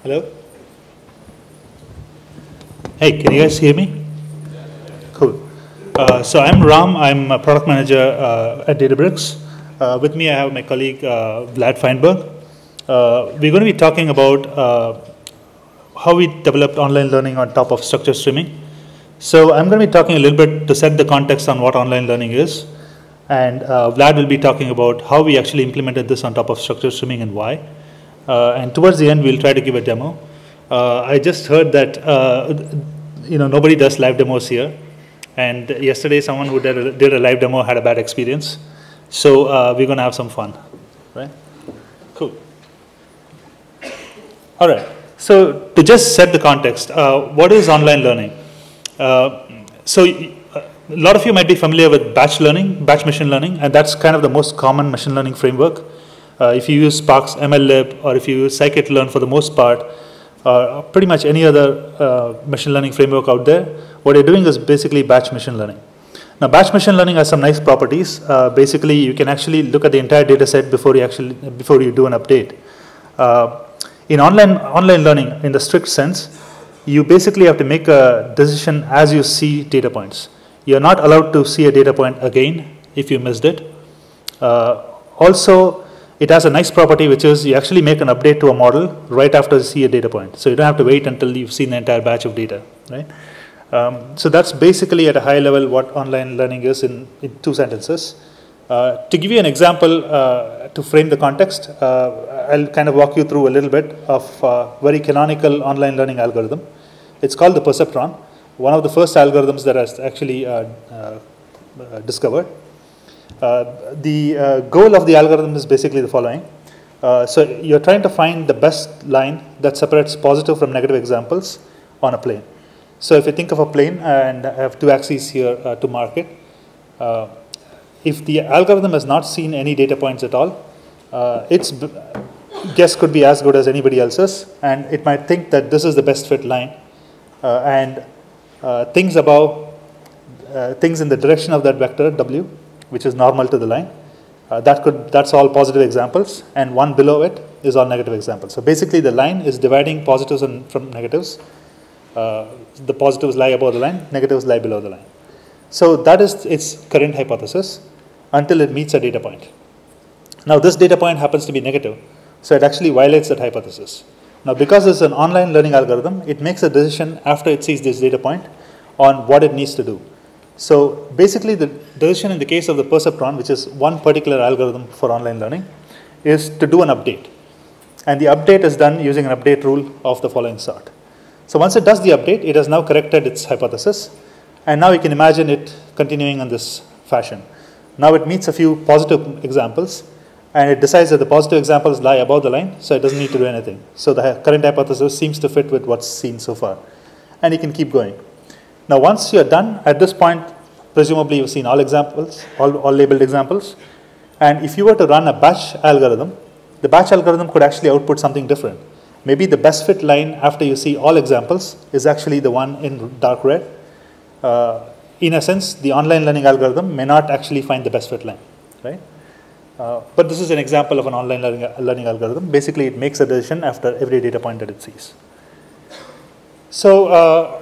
Hello? Hey, can you guys hear me? Cool. So I'm Ram. I'm a product manager at Databricks. With me, I have my colleague Vlad Feinberg. We're going to be talking about how we developed online learning on top of structured streaming. So I'm going to be talking a little bit to set the context on what online learning is. And Vlad will be talking about how we actually implemented this on top of structured streaming and why. And towards the end, we'll try to give a demo. I just heard that nobody does live demos here. And yesterday, someone who did a live demo had a bad experience. So we're going to have some fun, right? Cool. All right. So to just set the context, what is online learning? So a lot of you might be familiar with batch machine learning, and that's kind of the most common machine learning framework. If you use Spark's MLlib or if you use scikit-learn for the most part, pretty much any other machine learning framework out there, what you're doing is basically batch machine learning. Now, batch machine learning has some nice properties. Basically, you can actually look at the entire data set before you do an update. In online learning, in the strict sense, you basically have to make a decision as you see data points. You're not allowed to see a data point again if you missed it. Also, it has a nice property, which is you actually make an update to a model right after you see a data point. So you don't have to wait until you've seen the entire batch of data, right? So that's basically at a high level what online learning is in 2 sentences. To give you an example to frame the context, I'll kind of walk you through a little bit of a very canonical online learning algorithm. It's called the Perceptron, one of the first algorithms that was actually discovered. The goal of the algorithm is basically the following. So you're trying to find the best line that separates positive from negative examples on a plane. So if you think of a plane, and I have 2 axes here to mark it, if the algorithm has not seen any data points at all, its guess could be as good as anybody else's, and it might think that this is the best fit line, and things above, things in the direction of that vector W, which is normal to the line, that's all positive examples, and one below it is all negative examples. So basically, the line is dividing positives from negatives. The positives lie above the line, negatives lie below the line. So that is its current hypothesis until it meets a data point. Now this data point happens to be negative, so it actually violates that hypothesis. Now because it's an online learning algorithm, it makes a decision after it sees this data point on what it needs to do. So basically the decision in the case of the Perceptron, which is one particular algorithm for online learning, is to do an update. And the update is done using an update rule of the following sort. So once it does the update, it has now corrected its hypothesis. And now you can imagine it continuing in this fashion. Now it meets a few positive examples, and it decides that the positive examples lie above the line, so it doesn't need to do anything. So the current hypothesis seems to fit with what's seen so far. And you can keep going. Now once you're done, at this point, presumably you've seen all examples, all labeled examples. And if you were to run a batch algorithm, the batch algorithm could actually output something different. Maybe the best fit line after you see all examples is actually the one in dark red. In a sense, the online learning algorithm may not actually find the best fit line, right? But this is an example of an online learning algorithm. Basically, it makes a decision after every data point that it sees. So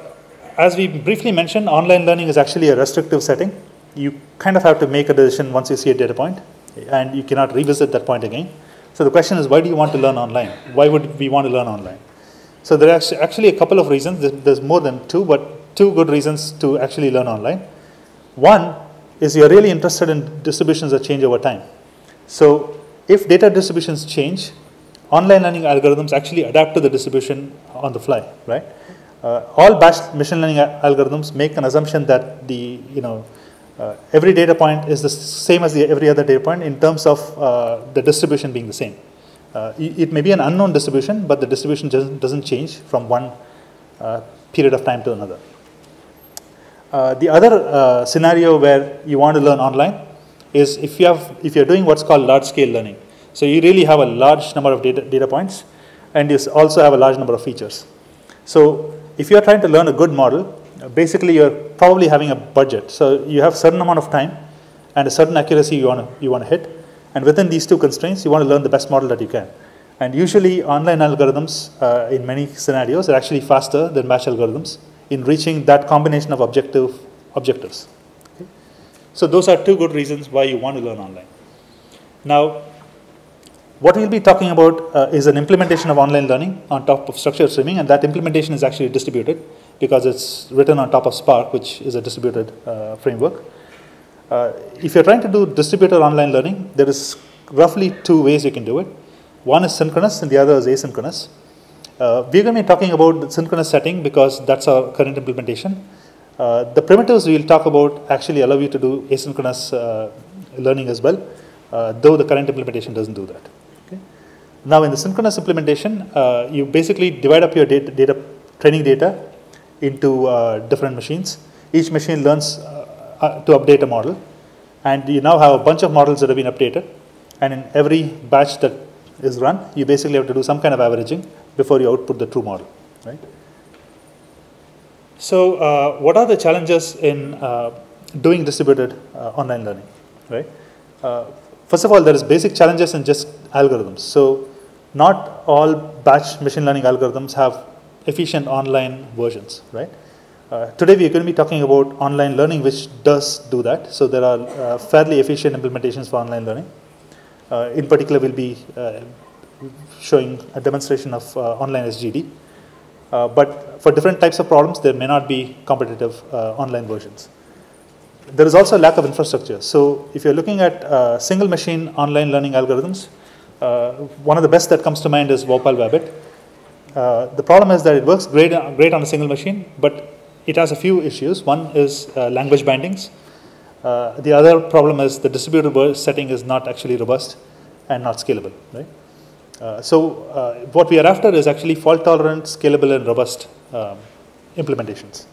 as we briefly mentioned, online learning is actually a restrictive setting. You kind of have to make a decision once you see a data point, and you cannot revisit that point again. So the question is, why do you want to learn online? Why would we want to learn online? So there are actually a couple of reasons. There's more than 2, but 2 good reasons to actually learn online. One is you're really interested in distributions that change over time. So if data distributions change, online learning algorithms actually adapt to the distribution on the fly, right? All batch machine learning algorithms make an assumption that every data point is the same as every other data point in terms of the distribution being the same. It may be an unknown distribution, but the distribution doesn't change from one period of time to another. The other scenario where you want to learn online is if you're doing what's called large-scale learning. So you really have a large number of data points, and you also have a large number of features. So if you're trying to learn a good model, basically you're probably having a budget. So you have a certain amount of time and a certain accuracy you want to hit. And within these 2 constraints, you want to learn the best model that you can. And usually online algorithms in many scenarios are actually faster than batch algorithms in reaching that combination of objectives. Okay? So those are two good reasons why you want to learn online. Now, what we'll be talking about is an implementation of online learning on top of structured streaming, and that implementation is actually distributed because it's written on top of Spark, which is a distributed framework. If you're trying to do distributed online learning, there is roughly two ways you can do it. One is synchronous and the other is asynchronous. We're going to be talking about the synchronous setting because that's our current implementation. The primitives we'll talk about actually allow you to do asynchronous learning as well, though the current implementation doesn't do that. Okay? Now in the synchronous implementation, you basically divide up your training data into different machines. Each machine learns to update a model, and you now have a bunch of models that have been updated, and in every batch that is run, you basically have to do some kind of averaging before you output the true model, right? So what are the challenges in doing distributed online learning, right? First of all, there is basic challenges in just algorithms. So not all batch machine learning algorithms have efficient online versions, right? Today we are going to be talking about online learning, which does do that. So there are fairly efficient implementations for online learning. In particular, we'll be showing a demonstration of online SGD. But for different types of problems, there may not be competitive online versions. There is also a lack of infrastructure. So if you're looking at single machine online learning algorithms, one of the best that comes to mind is Vopal Wabbit. The problem is that it works great on a single machine, but it has a few issues. One is language bindings. The other problem is the distributed setting is not actually robust and not scalable, right? So what we are after is actually fault tolerant, scalable, and robust implementations.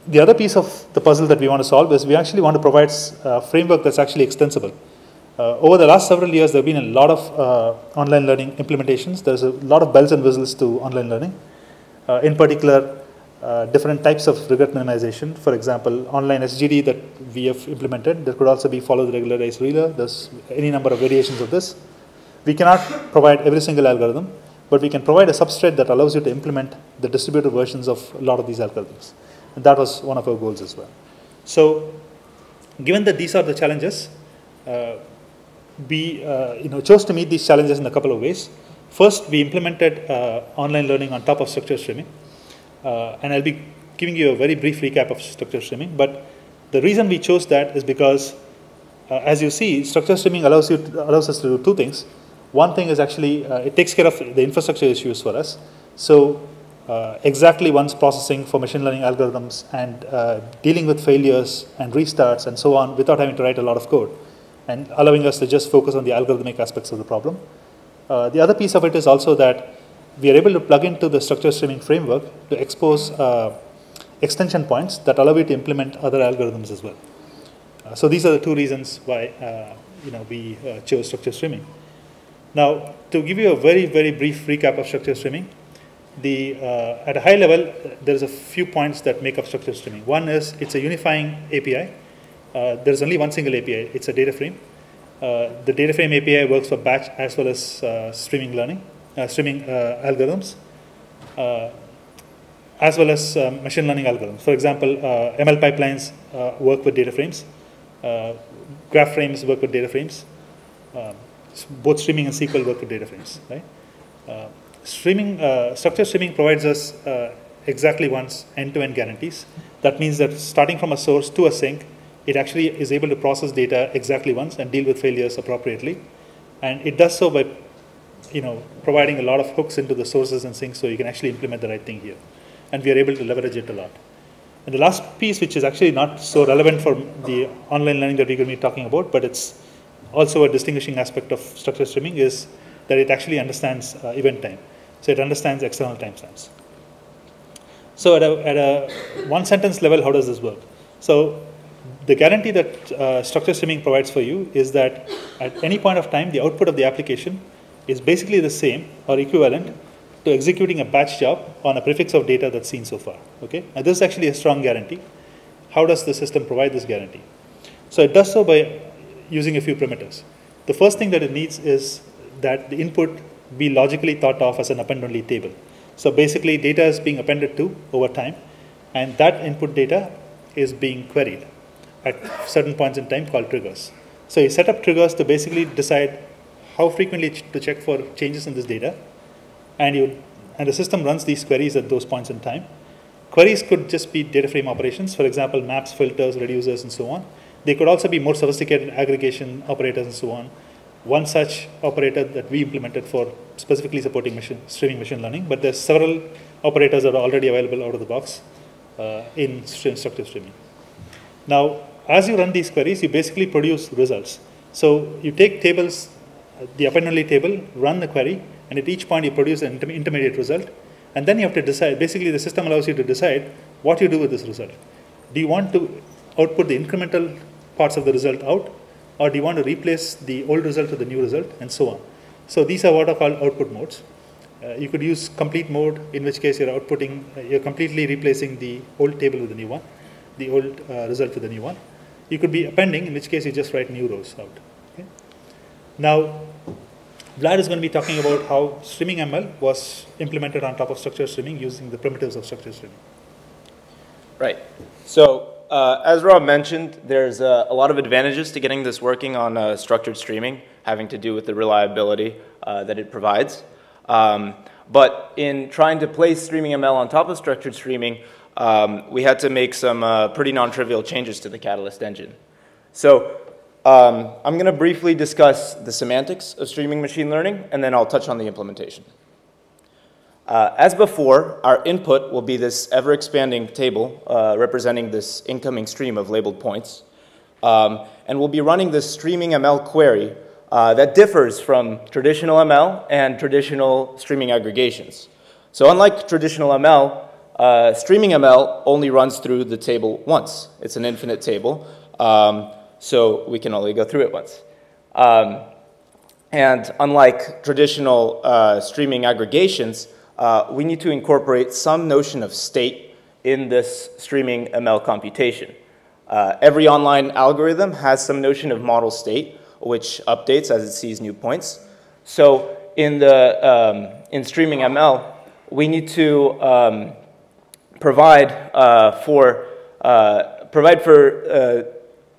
The other piece of the puzzle that we want to solve is we actually want to provide a framework that's actually extensible. Over the last several years, there have been a lot of online learning implementations. There's a lot of bells and whistles to online learning. In particular, different types of regret minimization. For example, online SGD that we have implemented. There could also be follow the regularized ruler. There's any number of variations of this. We cannot provide every single algorithm, but we can provide a substrate that allows you to implement the distributed versions of a lot of these algorithms. And that was one of our goals as well. So given that these are the challenges, we chose to meet these challenges in a couple of ways. First, we implemented online learning on top of structured streaming. And I'll be giving you a very brief recap of structured streaming. But the reason we chose that is because, as you see, structured streaming allows us to do two things. One thing is actually, it takes care of the infrastructure issues for us. So exactly once processing for machine learning algorithms and dealing with failures and restarts and so on without having to write a lot of code and allowing us to just focus on the algorithmic aspects of the problem. The other piece of it is also that we are able to plug into the structured streaming framework to expose extension points that allow you to implement other algorithms as well. So these are the two reasons why we chose structured streaming. Now, to give you a very, very brief recap of structured streaming, at a high level, there's a few points that make up structured streaming. One is it's a unifying API. There's only one single API. It's a data frame. The data frame API works for batch as well as streaming learning, streaming algorithms, as well as machine learning algorithms. For example, ML pipelines work with data frames. Graph frames work with data frames. Both streaming and SQL work with data frames, right? Structured streaming provides us exactly once end-to-end guarantees. That means that starting from a source to a sink, it actually is able to process data exactly once and deal with failures appropriately. And it does so by providing a lot of hooks into the sources and sinks so you can actually implement the right thing here. And we are able to leverage it a lot. And the last piece, which is actually not so relevant for the online learning that we're going to be talking about, but it's also a distinguishing aspect of structured streaming, is that it actually understands event time. So it understands external timestamps. So at a one sentence level, how does this work? So the guarantee that structured streaming provides for you is that at any point of time, the output of the application is basically the same or equivalent to executing a batch job on a prefix of data that's seen so far. Okay? And this is actually a strong guarantee. How does the system provide this guarantee? So it does so by using a few primitives. The first thing that it needs is that the input be logically thought of as an append-only table. So basically, data is being appended to over time, and that input data is being queried at certain points in time called triggers. So you set up triggers to basically decide how frequently to check for changes in this data, and the system runs these queries at those points in time. Queries could just be data frame operations, for example, maps, filters, reducers, and so on. They could also be more sophisticated aggregation operators and so on. One such operator that we implemented for specifically supporting streaming machine learning, but there's several operators that are already available out of the box in structured streaming. Now, as you run these queries, you basically produce results. So you take tables, the append-only table, run the query, and at each point you produce an intermediate result, and then you have to decide, basically the system allows you to decide what you do with this result. Do you want to output the incremental parts of the result out, or do you want to replace the old result with the new result, and so on. So these are what are called output modes. You could use complete mode, in which case you're completely replacing the old table with the new one, the old result with the new one. You could be appending, in which case you just write new rows out. Okay? Now, Vlad is going to be talking about how streaming ML was implemented on top of structured streaming using the primitives of structured streaming. Right. So as Rob mentioned, there's a lot of advantages to getting this working on structured streaming, having to do with the reliability that it provides. But in trying to place streaming ML on top of structured streaming, we had to make some pretty non-trivial changes to the Catalyst engine. So I'm going to briefly discuss the semantics of streaming machine learning, and then I'll touch on the implementation. As before, our input will be this ever-expanding table representing this incoming stream of labeled points. And we'll be running this streaming ML query that differs from traditional ML and traditional streaming aggregations. So unlike traditional ML, streaming ML only runs through the table once. It's an infinite table, so we can only go through it once. And unlike traditional streaming aggregations, we need to incorporate some notion of state in this streaming ML computation. Every online algorithm has some notion of model state, which updates as it sees new points. So in streaming ML, we need to provide for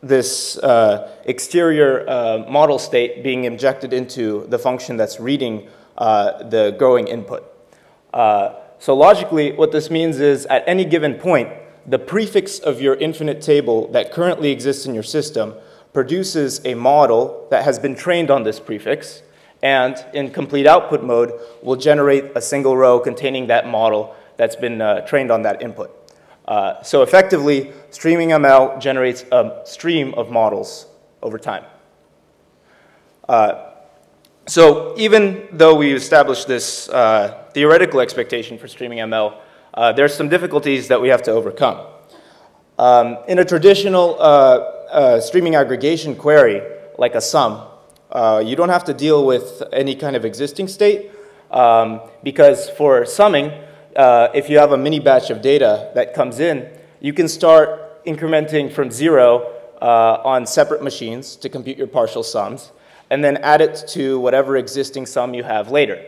this exterior model state being injected into the function that's reading the growing input. So logically, what this means is at any given point, the prefix of your infinite table that currently exists in your system produces a model that has been trained on this prefix, and in complete output mode will generate a single row containing that model that's been trained on that input. So effectively, streaming ML generates a stream of models over time. So even though we established this theoretical expectation for streaming ML, there's some difficulties that we have to overcome. In a traditional streaming aggregation query, like a sum, you don't have to deal with any kind of existing state, because for summing, if you have a mini batch of data that comes in, you can start incrementing from 0 on separate machines to compute your partial sums, and then add it to whatever existing sum you have later.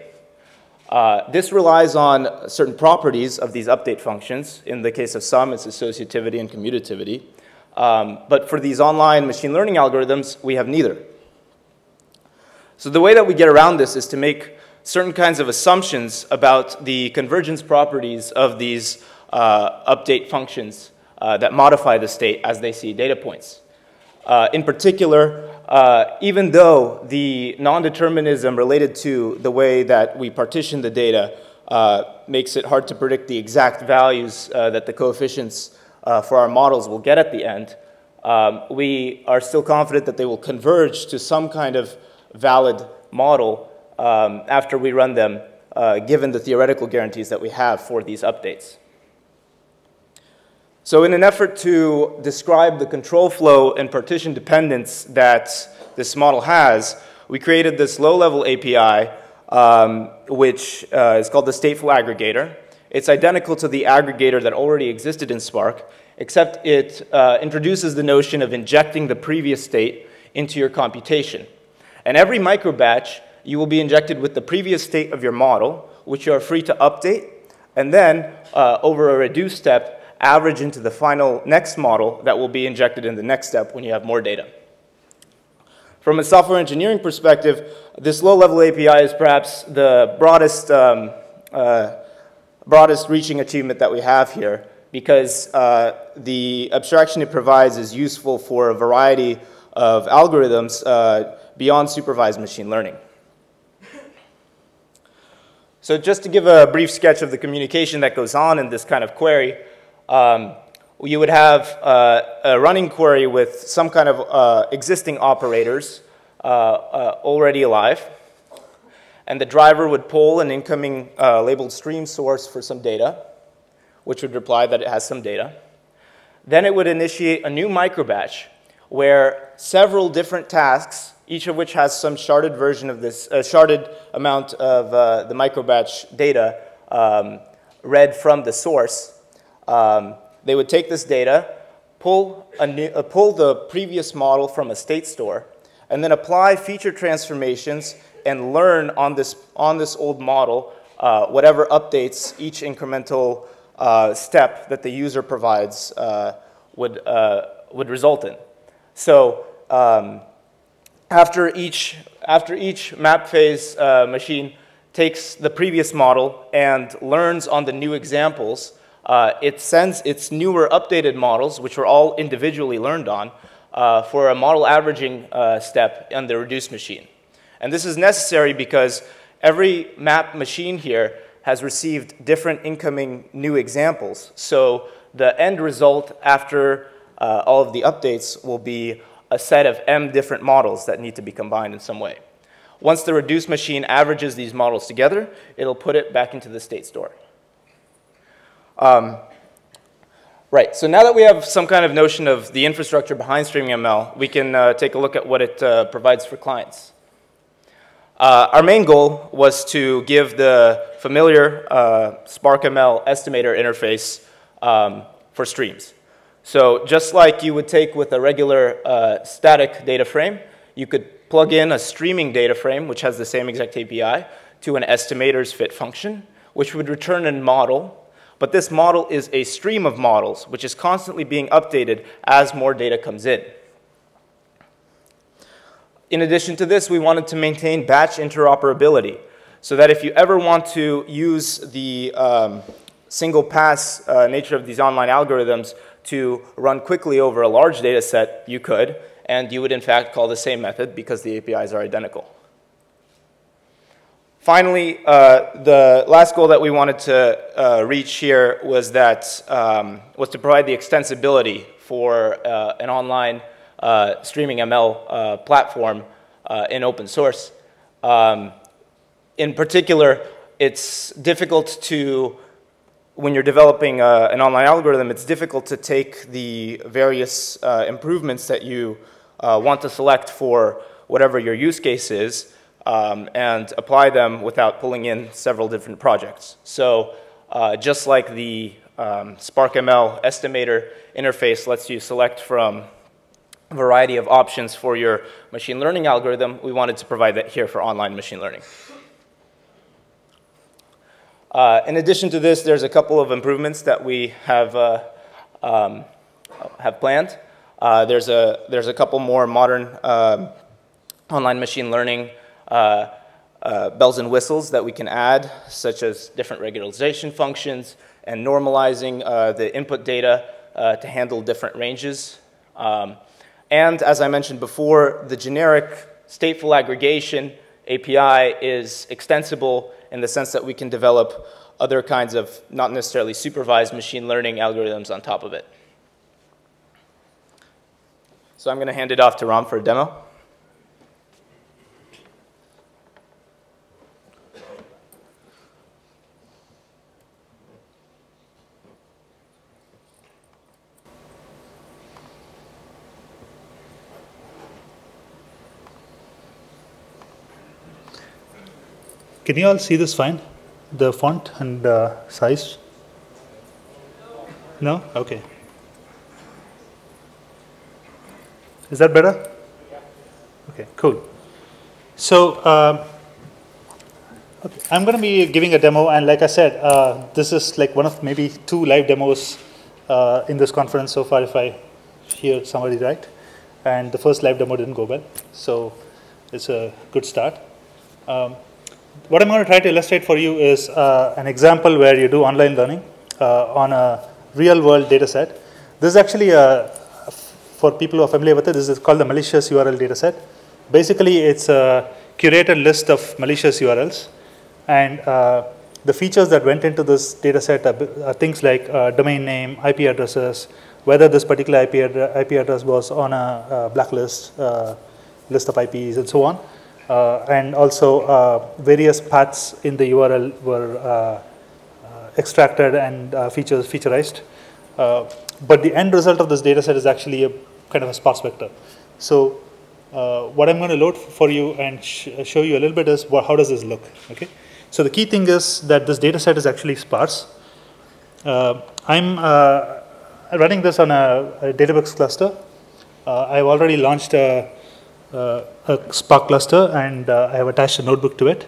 This relies on certain properties of these update functions. In the case of sum, it's associativity and commutativity. But for these online machine learning algorithms, we have neither. So the way that we get around this is to make certain kinds of assumptions about the convergence properties of these update functions that modify the state as they see data points. In particular, even though the non-determinism related to the way that we partition the data makes it hard to predict the exact values that the coefficients for our models will get at the end, we are still confident that they will converge to some kind of valid model after we run them, given the theoretical guarantees that we have for these updates. So in an effort to describe the control flow and partition dependence that this model has, we created this low-level API, which is called the Stateful aggregator. It's identical to the aggregator that already existed in Spark, except it introduces the notion of injecting the previous state into your computation. And every microbatch you will be injected with the previous state of your model, which you are free to update, and then over a reduced step, average into the final next model that will be injected in the next step when you have more data. From a software engineering perspective, this low-level API is perhaps the broadest reaching achievement that we have here, because the abstraction it provides is useful for a variety of algorithms beyond supervised machine learning. So just to give a brief sketch of the communication that goes on in this kind of query, you would have a running query with some kind of existing operators already alive, and the driver would pull an incoming labeled stream source for some data, which would reply that it has some data. Then it would initiate a new microbatch where several different tasks, each of which has some sharded version of this, sharded amount of the microbatch data read from the source. They would take this data, pull the previous model from a state store, and then apply feature transformations and learn on this old model whatever updates each incremental step that the user provides would result in. So after each map phase machine takes the previous model and learns on the new examples, it sends its newer updated models, which were all individually learned on, for a model averaging step on the reduced machine. And this is necessary because every map machine here has received different incoming new examples. So the end result after all of the updates will be a set of m different models that need to be combined in some way. Once the reduced machine averages these models together, it'll put it back into the state store. Right, so now that we have some kind of notion of the infrastructure behind streaming ML, we can take a look at what it provides for clients. Our main goal was to give the familiar SparkML estimator interface for streams. So just like you would take with a regular static data frame, you could plug in a streaming data frame, which has the same exact API, to an estimator's fit function, which would return a model. But this model is a stream of models, which is constantly being updated as more data comes in. In addition to this, we wanted to maintain batch interoperability, so that if you ever want to use the single pass nature of these online algorithms to run quickly over a large data set, you could, and you would in fact call the same method because the APIs are identical. Finally, the last goal that we wanted to reach here was to provide the extensibility for an online streaming ML platform in open source. In particular, it's difficult to, when you're developing an online algorithm, it's difficult to take the various improvements that you want to select for whatever your use case is and apply them without pulling in several different projects. So just like the SparkML estimator interface lets you select from a variety of options for your machine learning algorithm, we wanted to provide that here for online machine learning. In addition to this, there's a couple of improvements that we have planned. There's a couple more modern online machine learning bells and whistles that we can add, such as different regularization functions and normalizing the input data to handle different ranges. And as I mentioned before, the generic stateful aggregation API is extensible in the sense that we can develop other kinds of not necessarily supervised machine learning algorithms on top of it. So I'm going to hand it off to Ram for a demo. Can you all see this fine? The font and size? No? Okay. Is that better? Okay, cool. So Okay. I'm going to be giving a demo, and like I said, this is like one of maybe 2 live demos in this conference so far, if I hear somebody right. And the first live demo didn't go well, so it's a good start. What I'm going to try to illustrate for you is an example where you do online learning on a real-world data set. This is actually, for people who are familiar with it, this is called the malicious URL data set. Basically, it's a curated list of malicious URLs. And the features that went into this data set are things like domain name, IP addresses, whether this particular IP address was on a blacklist, list of IPs, and so on. And also various paths in the URL were extracted and featurized. But the end result of this data set is actually a kind of a sparse vector. So what I'm going to load for you and show you a little bit is how does this look. Okay. So the key thing is that this data set is actually sparse. I'm running this on a Databricks cluster. I've already launched a Spark cluster, and I have attached a notebook to it.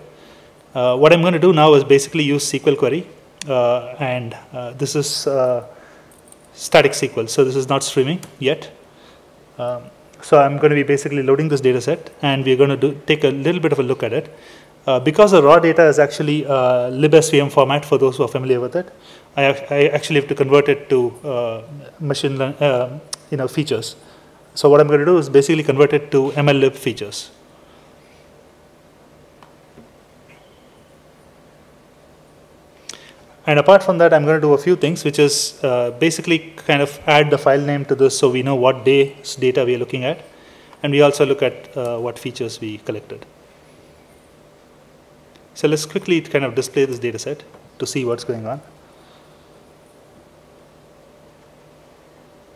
What I'm going to do now is basically use SQL query, and this is static SQL, so this is not streaming yet. So I'm going to be basically loading this data set, and we're going to take a little bit of a look at it. Because the raw data is actually libsvm format, for those who are familiar with it, I actually have to convert it to machine learning features. So what I'm going to do is basically convert it to MLlib features. And apart from that, I'm going to do a few things, which is basically kind of add the file name to this so we know what day's data we are looking at. And we also look at what features we collected. So let's quickly kind of display this data set to see what's going on.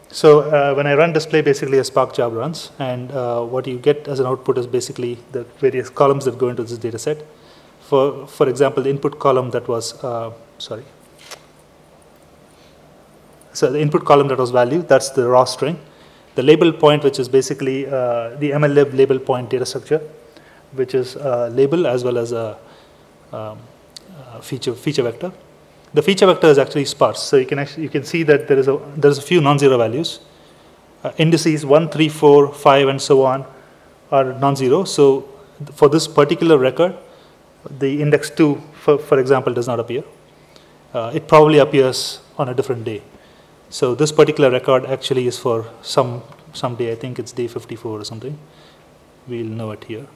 So when I run display, basically a Spark job runs, and what you get as an output is basically the various columns that go into this data set. For example, the input column that was, So the input column that was value, that's the raw string. The label point, which is basically the MLlib label point data structure, which is label as well as a feature vector. The feature vector is actually sparse, so you can see that there's a few non-zero values. Indices 1, 3, 4, 5, and so on are non-zero. So for this particular record, the index 2, for example, does not appear. It probably appears on a different day. So this particular record actually is for some day. I think it's day 54 or something. We'll know it here.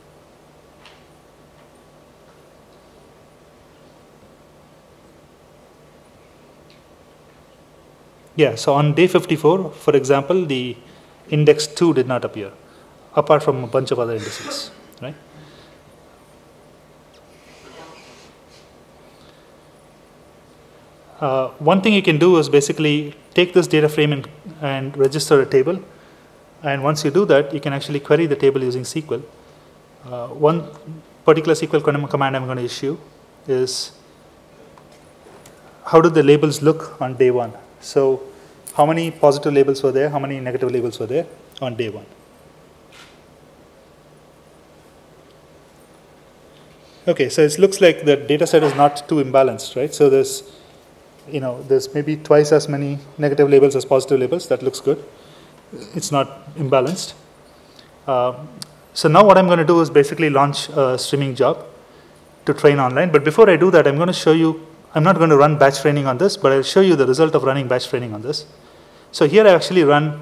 Yeah, so on day 54, for example, the index 2 did not appear, apart from a bunch of other indices, right? One thing you can do is basically take this data frame and register a table. And once you do that, you can actually query the table using SQL. One particular SQL command I'm going to issue is, how do the labels look on day 1? So how many positive labels were there? How many negative labels were there on day 1? Okay, so it looks like the data set is not too imbalanced, right? So there's maybe twice as many negative labels as positive labels. That looks good. It's not imbalanced. So now what I'm going to do is basically launch a streaming job to train online. But before I do that, I'm going to show you, I'm not going to run batch training on this, but I'll show you the result of running batch training on this. So here I actually run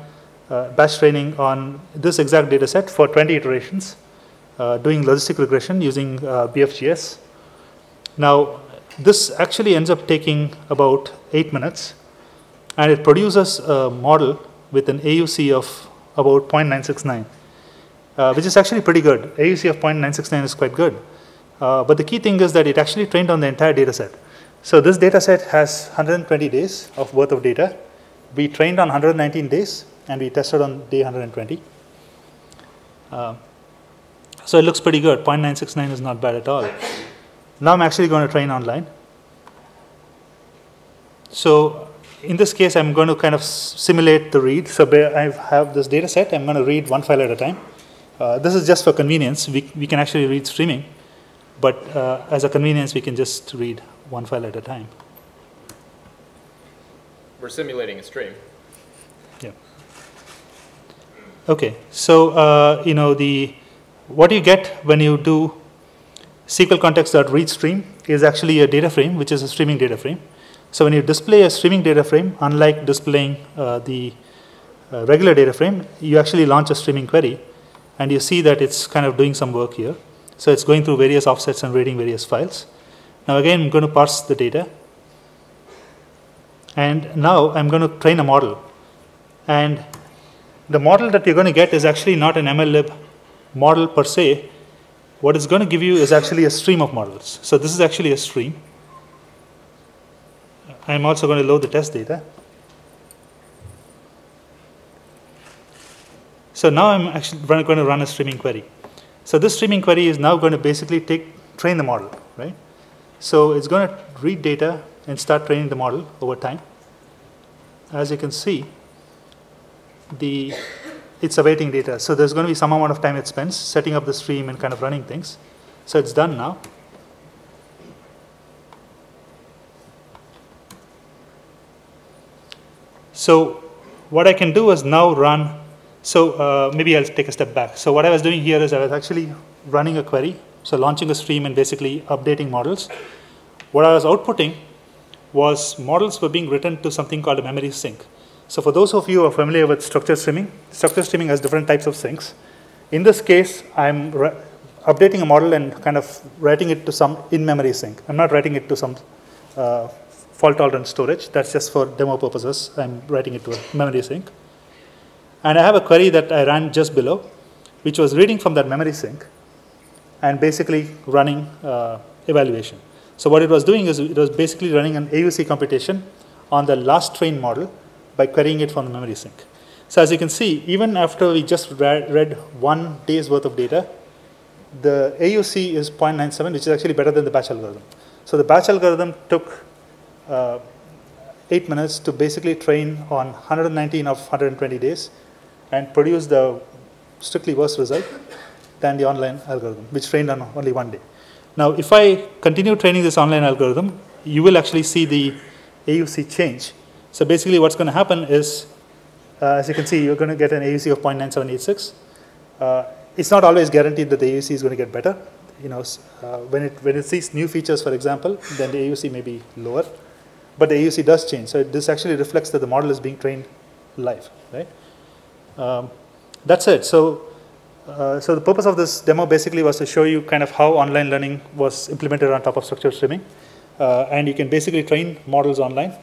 batch training on this exact data set for 20 iterations, doing logistic regression using BFGS. Now, this actually ends up taking about 8 minutes, and it produces a model with an AUC of about 0.969, which is actually pretty good. AUC of 0.969 is quite good. But the key thing is that it actually trained on the entire data set. So this data set has 120 days of worth of data. We trained on 119 days, and we tested on day 120. So it looks pretty good. 0.969 is not bad at all. Now I'm actually going to train online. So in this case, I'm going to kind of simulate the read. So I have this data set. I'm going to read one file at a time. This is just for convenience. We can actually read streaming. But as a convenience, we can just read one file at a time. We're simulating a stream. Yeah. Okay. So you know, what you get when you do SQL context.read stream is actually a data frame, which is a streaming data frame. So when you display a streaming data frame, unlike displaying the regular data frame, you actually launch a streaming query, and you see that it's kind of doing some work here. So it's going through various offsets and reading various files. Now again, I'm going to parse the data. And now I'm going to train a model. And the model that you're going to get is actually not an MLlib model per se. What it's going to give you is actually a stream of models. So this is actually a stream. I'm also going to load the test data. So now I'm actually going to run a streaming query. So this streaming query is now going to basically train the model, right? So it's going to read data and start training the model over time. As you can see, it's awaiting data. So there's going to be some amount of time it spends setting up the stream and kind of running things. So it's done now. So what I can do is now run. So maybe I'll take a step back. So what I was doing here is I was actually running a query, so launching a stream and basically updating models. What I was outputting was models were being written to something called a memory sink. So for those of you who are familiar with structured streaming has different types of sinks. In this case, I'm updating a model and kind of writing it to some in-memory sink. I'm not writing it to some fault-tolerant storage. That's just for demo purposes. I'm writing it to a memory sink. And I have a query that I ran just below, which was reading from that memory sink and basically running evaluation. So what it was doing is it was basically running an AUC computation on the last trained model by querying it from the memory sink. So as you can see, even after we just read 1 day's worth of data, the AUC is 0.97, which is actually better than the batch algorithm. So the batch algorithm took 8 minutes to basically train on 119 of 120 days and produce the strictly worse result than the online algorithm, which trained on only 1 day. Now, if I continue training this online algorithm, you will actually see the AUC change. So basically what's going to happen is, as you can see, you're going to get an AUC of 0.9786. It's not always guaranteed that the AUC is going to get better. You know, when it sees new features, for example, then the AUC may be lower. But the AUC does change. So this actually reflects that the model is being trained live, right? That's it. So the purpose of this demo basically was to show you kind of how online learning was implemented on top of structured streaming. And you can basically train models online.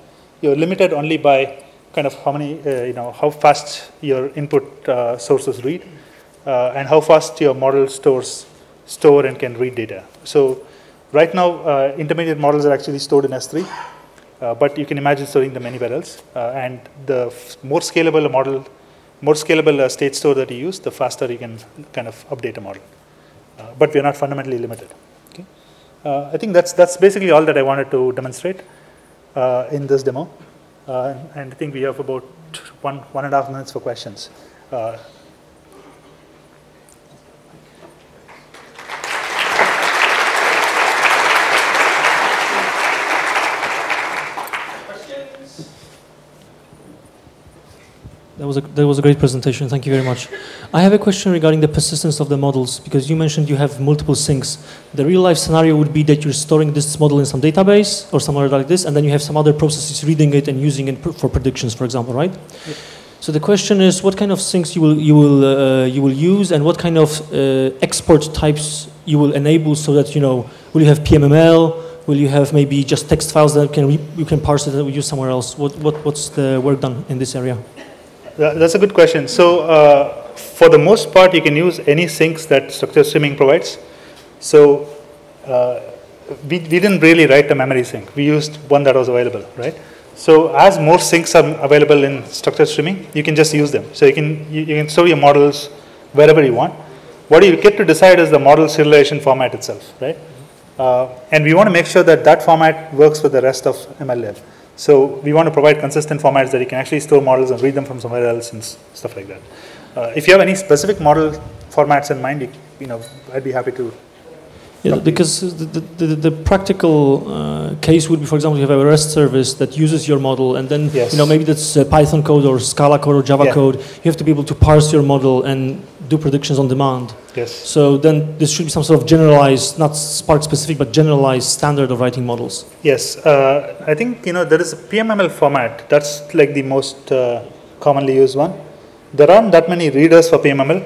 You're limited only by kind of how many, how fast your input sources read, and how fast your model store and can read data. So right now, intermediate models are actually stored in S3. But you can imagine storing them anywhere else. And the more scalable a model, more scalable state store that you use, the faster you can kind of update a model. But we're not fundamentally limited. Okay? I think that's basically all that I wanted to demonstrate in this demo. And I think we have about 1.5 minutes for questions. That was a great presentation. Thank you very much. I have a question regarding the persistence of the models, because you mentioned you have multiple sinks. The real life scenario would be that you're storing this model in some database or somewhere like this, and then you have some other processes reading it and using it for predictions, for example, right? Yeah. So the question is, what kind of sinks you will use, and what kind of export types you will enable, so that will you have PMML? Will you have maybe just text files that you can parse it and use somewhere else? What's the work done in this area? That's a good question. So for the most part, you can use any sinks that structured streaming provides. So we didn't really write a memory sink. We used one that was available, right? So as more sinks are available in structured streaming, you can just use them. So you can store your models wherever you want. What you get to decide is the model serialization format itself, right? And we want to make sure that that format works with the rest of MLlib. So we want to provide consistent formats that you can actually store models and read them from somewhere else and stuff like that. If you have any specific model formats in mind, I'd be happy to Yeah, because the practical case would be, for example, you have a REST service that uses your model, and then Yes. maybe that's Python code or Scala code or Java code. You have to be able to parse your model and do predictions on demand. Yes. So then this should be some sort of generalized, not Spark specific, but generalized standard of writing models. Yes, I think there is a PMML format. That's like the most commonly used one. There aren't that many readers for PMML.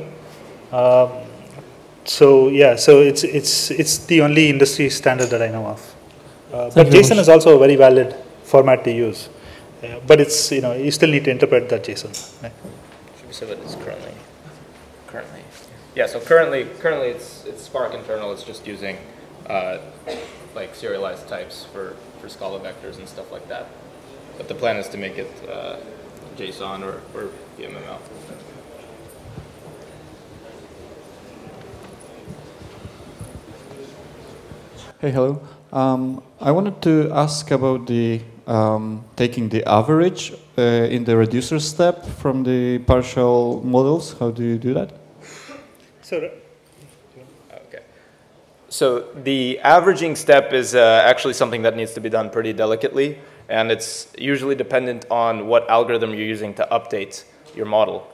So yeah, so it's the only industry standard that I know of. But JSON is also a very valid format to use. But it's you still need to interpret that JSON. Right? Should we say what it's currently? Yeah. So currently it's Spark internal. It's just using like serialized types for Scala vectors and stuff like that. But the plan is to make it JSON or PMML. Hey, hello. I wanted to ask about the taking the average in the reducer step from the partial models. How do you do that? So the averaging step is actually something that needs to be done pretty delicately, and it's usually dependent on what algorithm you're using to update your model.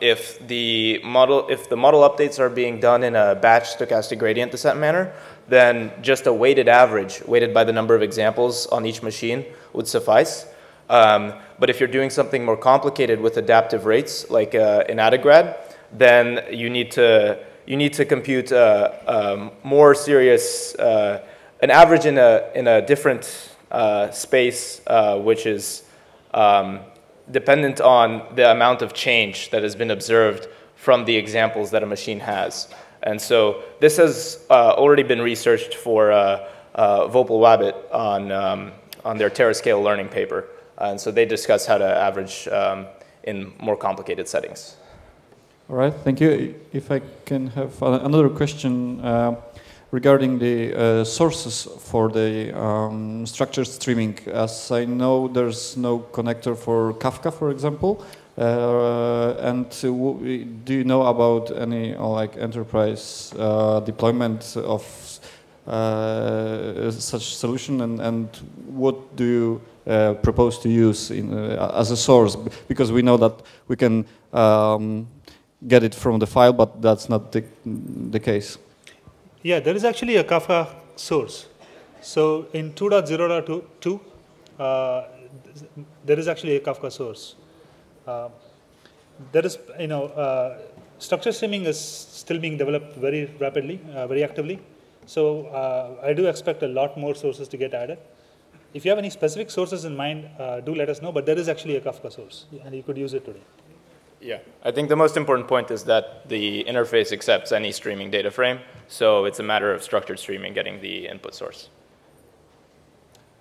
If the model updates are being done in a batch stochastic gradient descent manner, then just a weighted average, weighted by the number of examples on each machine, would suffice. But if you're doing something more complicated with adaptive rates, like an ADAGRAD, then you need to compute more serious, an average in a different space, which is dependent on the amount of change that has been observed from the examples that a machine has. And so this has already been researched for Vopel-Wabbit on their Terascale learning paper. And so they discuss how to average in more complicated settings. All right, thank you. If I can have another question regarding the sources for the structured streaming. As I know, there's no connector for Kafka, for example. And do you know about any like enterprise deployment of such solution, and what do you propose to use as a source? Because we know that we can get it from the file, but that's not the case. Yeah, there is actually a Kafka source. So in 2.0.2, there is actually a Kafka source. There is, structured streaming is still being developed very rapidly, very actively. So I do expect a lot more sources to get added. If you have any specific sources in mind, do let us know. But there is actually a Kafka source, and you could use it today. Yeah, I think the most important point is that the interface accepts any streaming data frame. So it's a matter of structured streaming getting the input source.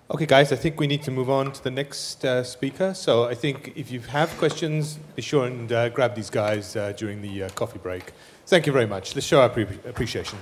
Okay, guys, I think we need to move on to the next speaker. So I think if you have questions, be sure and grab these guys during the coffee break. Thank you very much. Let's show our appreciation.